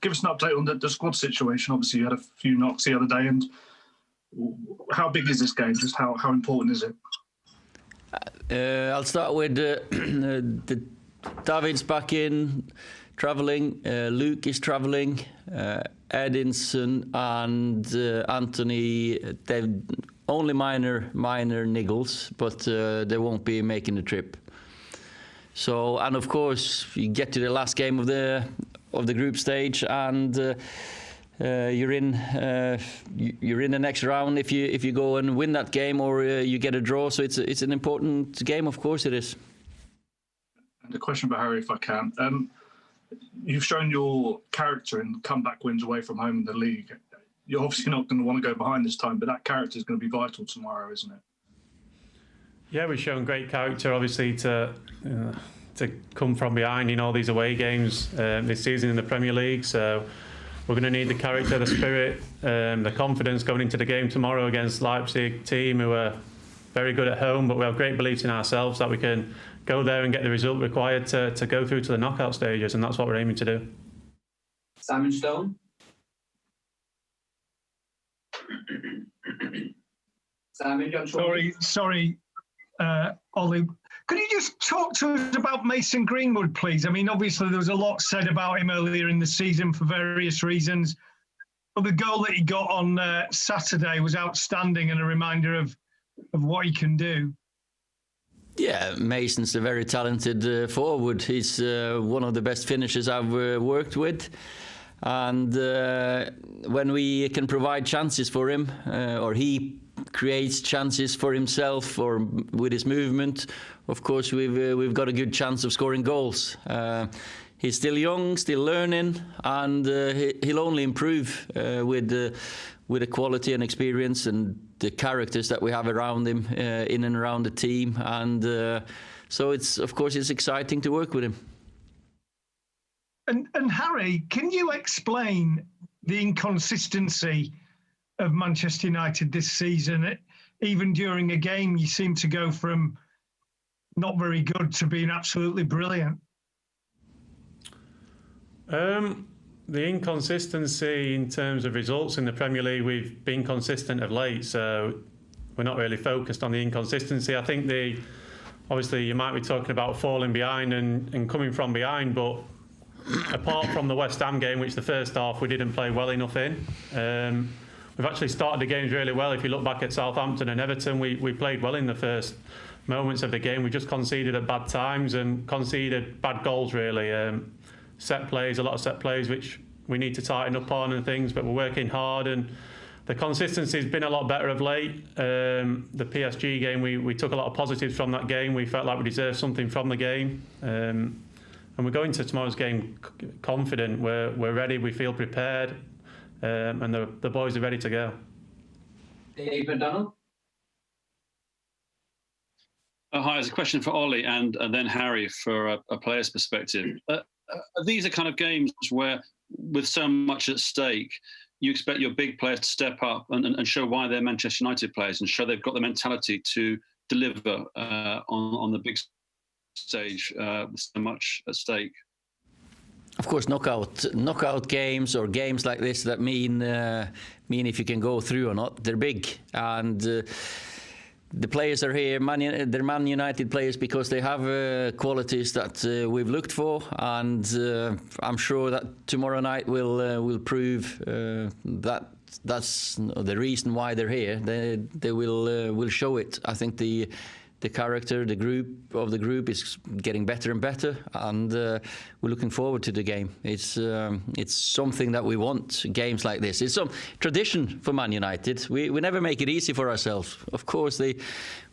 Give us an update on the squad situation. Obviously, you had a few knocks the other day, and how big is this game? Just how important is it? I'll start with David's back in, travelling. Luke is travelling. Edinson and Anthony, they've only minor niggles, but they won't be making the trip. So, and of course, you get to the last game of the group stage, and you're in the next round if you go and win that game, or you get a draw. So it's an important game, of course it is. And a question for Harry, if I can. You've shown your character in comeback wins away from home in the league. You're obviously not going to want to go behind this time, but that character is going to be vital tomorrow, isn't it? Yeah, we've shown great character, obviously, to come from behind in all these away games this season in the Premier League. So we're going to need the character, the spirit, the confidence going into the game tomorrow against Leipzig team, who are very good at home, but we have great beliefs in ourselves that we can go there and get the result required to go through to the knockout stages, and that's what we're aiming to do. Simon Stone. Simon, sorry, Ollie. Could you just talk to us about Mason Greenwood, please? I mean, obviously there was a lot said about him earlier in the season for various reasons, but the goal that he got on Saturday was outstanding and a reminder of what he can do. Yeah, Mason's a very talented forward. He's one of the best finishers I've worked with. And when we can provide chances for him, or he creates chances for himself or with his movement, of course we've got a good chance of scoring goals. He's still young, still learning, and he'll only improve with the quality and experience and the characters that we have around him, in and around the team. And so it's exciting to work with him. And Harry, can you explain the inconsistency of Manchester United this season? Even during a game, you seem to go from not very good to being absolutely brilliant. The inconsistency in terms of results in the Premier League, we've been consistent of late, so we're not really focused on the inconsistency. I think obviously you might be talking about falling behind and coming from behind, but apart from the West Ham game, which the first half we didn't play well enough in, we've actually started the games really well. If you look back at Southampton and Everton, we played well in the first moments of the game. We just conceded at bad times and conceded bad goals, really. A lot of set plays, which we need to tighten up on and things, but we're working hard, and the consistency has been a lot better of late. The PSG game, we took a lot of positives from that game. We felt like we deserved something from the game. And we're going to tomorrow's game confident. We're ready, we feel prepared, and the boys are ready to go. Dave McDonald. Hi, it's a question for Ollie and then Harry for a player's perspective. These are kind of games where, with so much at stake, you expect your big players to step up and show why they're Manchester United players and show they've got the mentality to deliver on the big stage with so much at stake. Of course, knockout games or games like this that mean if you can go through or not, they're big. And the players are here, they're Man United players because they have qualities that we've looked for, and I'm sure that tomorrow night will prove that that's the reason why they're here. They will show it. I think the character, the group is getting better and better, and we're looking forward to the game. It's something that we want, games like this. It's some tradition for Man United. We never make it easy for ourselves. Of course, we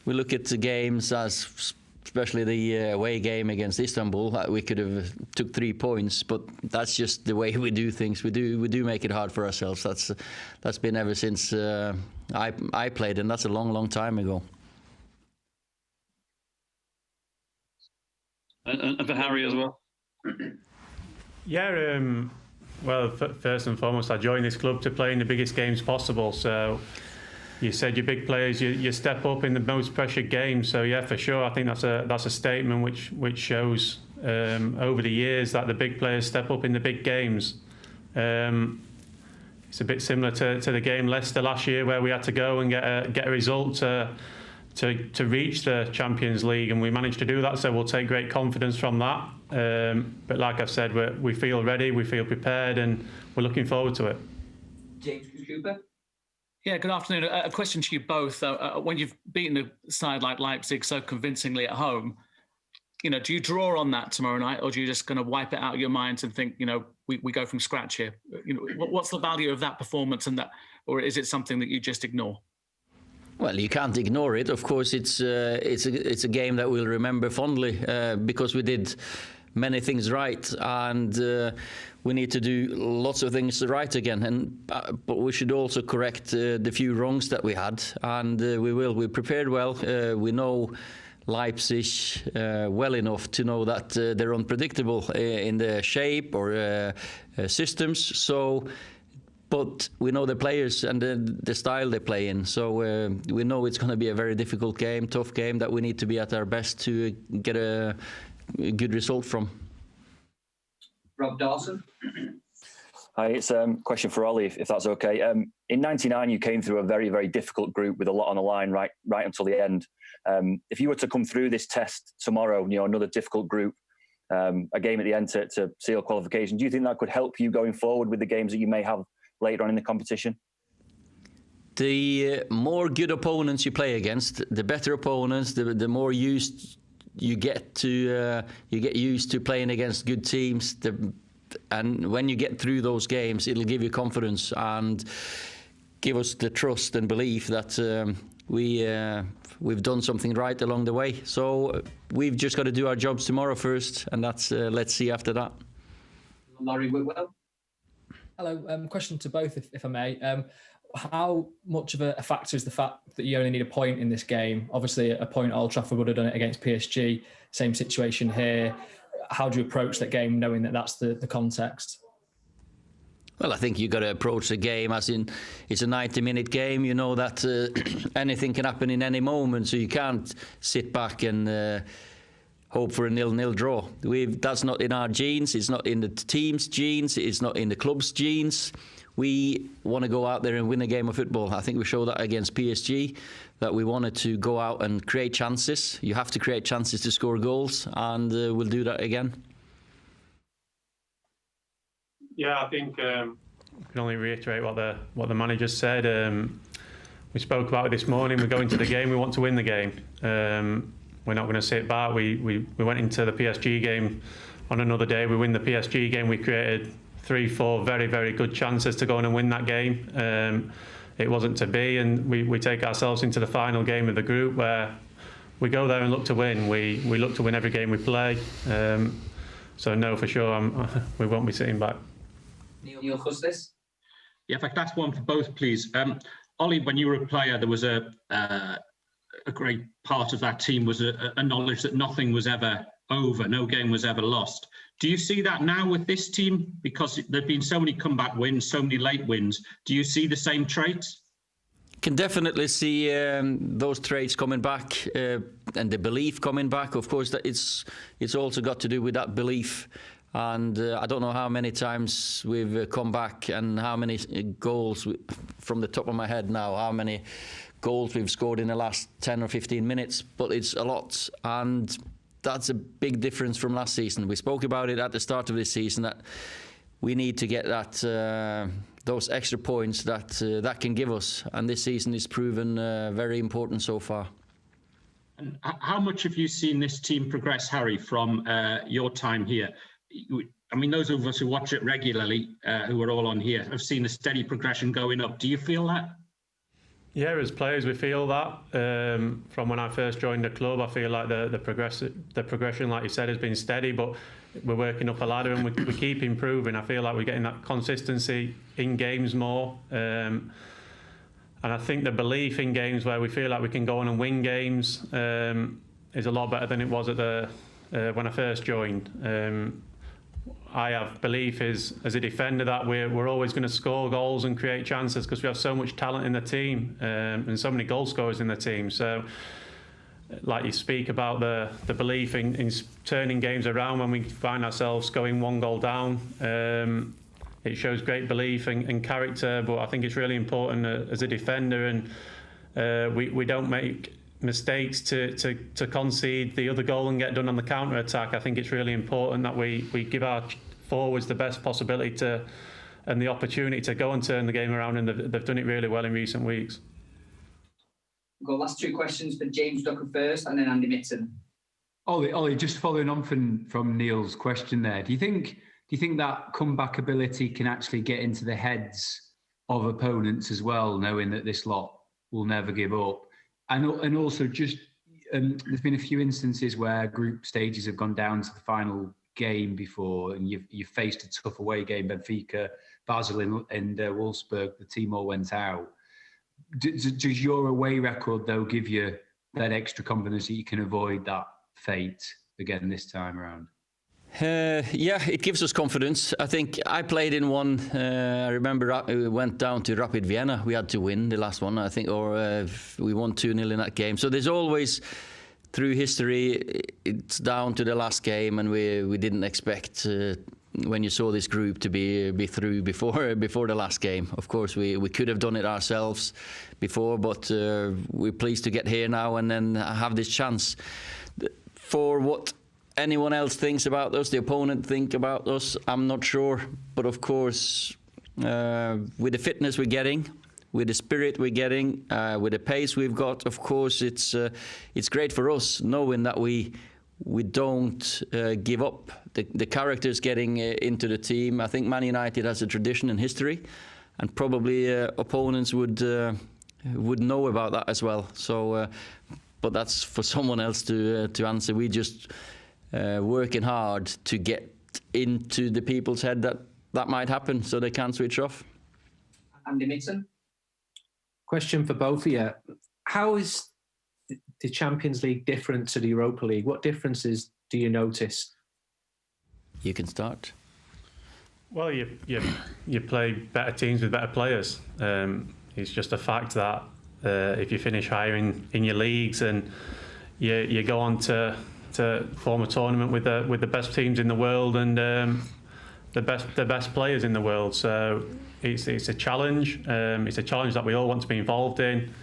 look at the games as, especially the away game against Istanbul, we could have took 3 points, but that's just the way we do things. We do make it hard for ourselves. That's been ever since I played, and that's a long time ago. And for Harry as well? Yeah, well, first and foremost, I joined this club to play in the biggest games possible. So you said your big players, you step up in the most pressured games. So yeah, for sure, I think that's a statement which shows over the years that the big players step up in the big games. It's a bit similar to the game Leicester last year, where we had to go and get a result to reach the Champions League, and we managed to do that. So we'll take great confidence from that. But like I've said, we feel ready, we feel prepared, and we're looking forward to it. James Cooper. Yeah, good afternoon. A question to you both. When you've beaten a side like Leipzig so convincingly at home, do you draw on that tomorrow night, or do you just kind of wipe it out of your minds and think, we go from scratch here? What's the value of that performance, and that, or is it something that you just ignore? Well, you can't ignore it. Of course, it's a game that we'll remember fondly because we did many things right, and we need to do lots of things right again. But we should also correct the few wrongs that we had, and we will. We prepared well. We know Leipzig well enough to know that they're unpredictable in the shape or systems. So, but we know the players and the style they play in. So we know it's going to be a very difficult game, tough game that we need to be at our best to get a good result from. Rob Dawson. Hi, it's a question for Ollie, if that's okay. In '99, you came through a very, very difficult group with a lot on the line right until the end. If you were to come through this test tomorrow, another difficult group, a game at the end to seal qualification, do you think that could help you going forward with the games that you may have later on in the competition? The more good opponents you play against, the better opponents, the more used you get used to playing against good teams. And when you get through those games, it'll give you confidence and give us the trust and belief that we've done something right along the way. So we've just got to do our jobs tomorrow first, and that's let's see after that. Laurie Whitwell. Hello. Question to both, if I may. How much of a factor is the fact that you only need a point in this game? Obviously, a point at Old Trafford would have done it against PSG. Same situation here. How do you approach that game, knowing that that's the context? Well, I think you've got to approach the game as in it's a 90-minute game. You know that anything can happen in any moment, so you can't sit back and hope for a 0-0 draw. That's not in our genes. It's not in the team's genes. It's not in the club's genes. We want to go out there and win a game of football. I think we showed that against PSG, that we wanted to go out and create chances. You have to create chances to score goals, and we'll do that again. Yeah, I think I can only reiterate what the manager said. We spoke about it this morning. We go into the game, we want to win the game. We're not going to sit back. We went into the PSG game on another day. We win the PSG game. We created 3-4 very, very good chances to go on and win that game. It wasn't to be, and we take ourselves into the final game of the group where we go there and look to win. We look to win every game we play. So no, for sure, we won't be sitting back. Neil Justice. Yeah, in fact, that's one for both, please. Ollie, when you were a player, there was a great part of that team was a knowledge that nothing was ever over, no game was ever lost. Do you see that now with this team? Because there have been so many comeback wins, so many late wins. Do you see the same traits? Can definitely see those traits coming back and the belief coming back. Of course, that it's also got to do with that belief. And I don't know how many times we've come back and how many goals, from the top of my head now, how many goals we've scored in the last 10 or 15 minutes. But it's a lot. And that's a big difference from last season. We spoke about it at the start of this season, that we need to get that those extra points that can give us. And this season is proven very important so far. And how much have you seen this team progress, Harry, from your time here? I mean, those of us who watch it regularly, who are all on here, have seen a steady progression going up. Do you feel that? Yeah, as players, we feel that. From when I first joined the club, I feel like the progression, like you said, has been steady, but we're working up a ladder and we keep improving. I feel like we're getting that consistency in games more. And I think the belief in games where we feel like we can go on and win games is a lot better than it was at when I first joined. I have belief as a defender that we're always going to score goals and create chances because we have so much talent in the team and so many goal scorers in the team. So, like you speak about the belief in turning games around when we find ourselves going one goal down. it shows great belief and character. But I think it's really important as a defender, and we don't make mistakes to concede the other goal and get done on the counter attack. I think it's really important that we give our forwards the best possibility to and the opportunity to go and turn the game around, and they've done it really well in recent weeks. We've got last 2 questions for James Ducker first, and then Andy Mitten. Ollie, just following on from Neil's question there, do you think that comeback ability can actually get into the heads of opponents as well, knowing that this lot will never give up? And also just there's been a few instances where group stages have gone down to the final game before, and you've faced a tough away game, Benfica, Basel and Wolfsburg, the team all went out. Does your away record, though, give you that extra confidence that you can avoid that fate again this time around? Yeah, it gives us confidence. I think I played in one. I remember we went down to Rapid Vienna. We had to win the last one, I think, or we won 2-0 in that game. So there's always, through history, it's down to the last game, and we didn't expect when you saw this group to be through before the last game. Of course, we could have done it ourselves before, but we're pleased to get here now and then have this chance. For what anyone else thinks about us, the opponent think about us, I'm not sure. But of course, with the fitness we're getting, with the spirit we're getting, with the pace we've got, of course, it's great for us knowing that we don't give up. The characters getting into the team. I think Man United has a tradition and history, and probably opponents would know about that as well. So, but that's for someone else to answer. We just working hard to get into the people's head that might happen, so they can't switch off. Andy Mitten. Question for both of you. How is the Champions League different to the Europa League? What differences do you notice? You can start. Well, you play better teams with better players. It's just a fact that if you finish higher in your leagues and you go on to form a tournament with the best teams in the world and the best players in the world. So it's a challenge. It's a challenge that we all want to be involved in,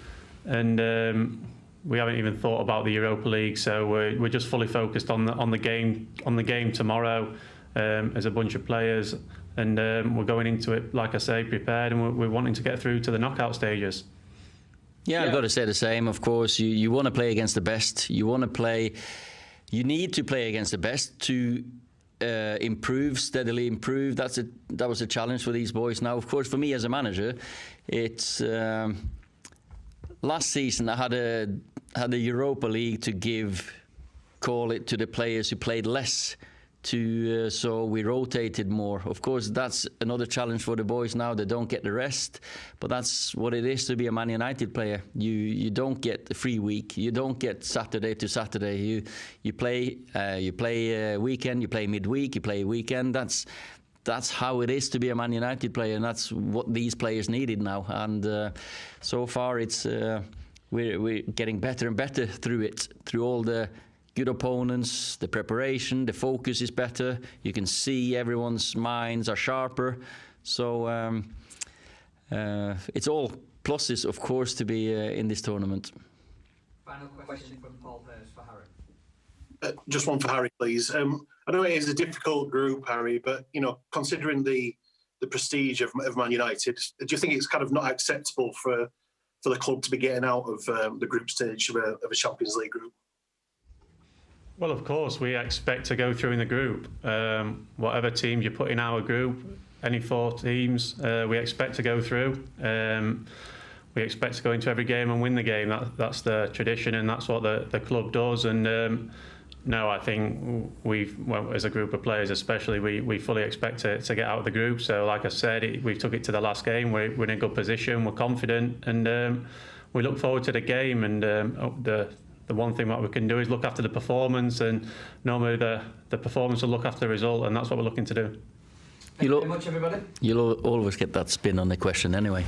and we haven't even thought about the Europa League. So we're just fully focused on the game tomorrow as a bunch of players, and we're going into it, like I say, prepared, and we're wanting to get through to the knockout stages. Yeah, I've got to say the same. Of course, you want to play against the best. You need to play against the best to steadily improve. That was a challenge for these boys. Now, of course, for me as a manager, it's last season I had a Europa League to call it to the players who played less. So we rotated more. Of course, that's another challenge for the boys now. They don't get the rest, but that's what it is to be a Man United player. You don't get a free week. You don't get Saturday to Saturday. You play weekend. You play midweek. You play weekend. That's how it is to be a Man United player, and that's what these players needed now. And so far, it's we're getting better and better through all the good opponents, the preparation, the focus is better. You can see everyone's minds are sharper. So it's all pluses, of course, to be in this tournament. Final question from Paul Hurst for Harry. Just one for Harry, please. I know it is a difficult group, Harry, but considering the prestige of Man United, do you think it's kind of not acceptable for the club to be getting out of the group stage of a Champions League group? Well, of course, we expect to go through in the group. Whatever teams you put in our group, any 4 teams, we expect to go through. We expect to go into every game and win the game. That's the tradition, and that's what the club does. And no, I think as a group of players especially, we fully expect to get out of the group. So like I said, we took it to the last game. We're in a good position, we're confident, and we look forward to the game. And the one thing that we can do is look after the performance, and normally the performance will look after the result, and that's what we're looking to do. Thank you very much, everybody. You'll always get that spin on the question anyway.